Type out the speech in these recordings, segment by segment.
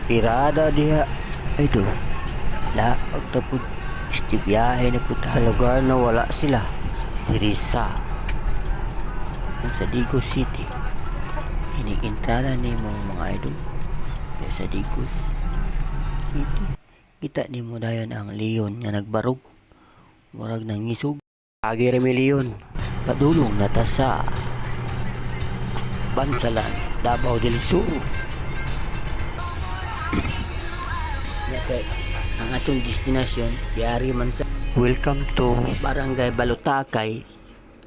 Pirada diha. Idol. La, pagtapod. Istibiyahe na po sa lugar na wala sila. Dirisa. Sa Digos City. Inikintrala ni mga idol. Sa Digos City. Kita ni mo dayon ang leon nga nagbarog. Murag nangisog. Agi remi leon. Padulong na ta sa Bansalan, Davao del Sur. Ang atong destination yari man sa welcome to Barangay Balutakay.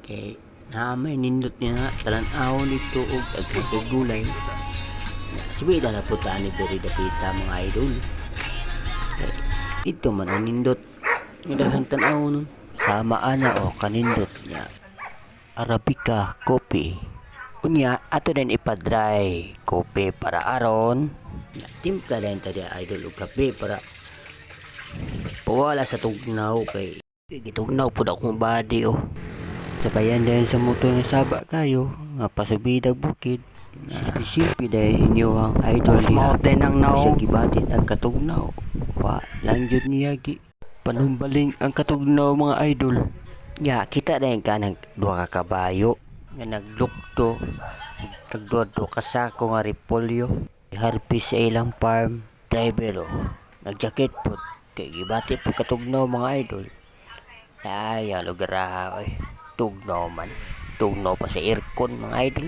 Kay naamay nindot niya talan-aw nito og agkagulay. Subida na puta ni diri dapita mga idol. Ito man ang nindot nidahan tan-aw nun sama ana o kanindot niya Arabica coffee. Unya ato din ipadry kopi para aron timpla din tadi idol og kape para wala sa tugnaw kay gitugnaw pud akong body sabayan din sa motor nga saba kayo nga pasubida bukid silpi dahil inyo ang idol niya ang siya gibatit ang katugnaw wa lang jud niya panumbaling ang katugnaw mga idol ya kita dahil ka nag duha ka kabayo nga naglukto nagduwa ka sako nga repolyo harpis sa ilang farm driver nagjakit po kay gibati po katugnaw mga idol ay lugar oy tugnaw man tugnaw pa sa aircon mga idol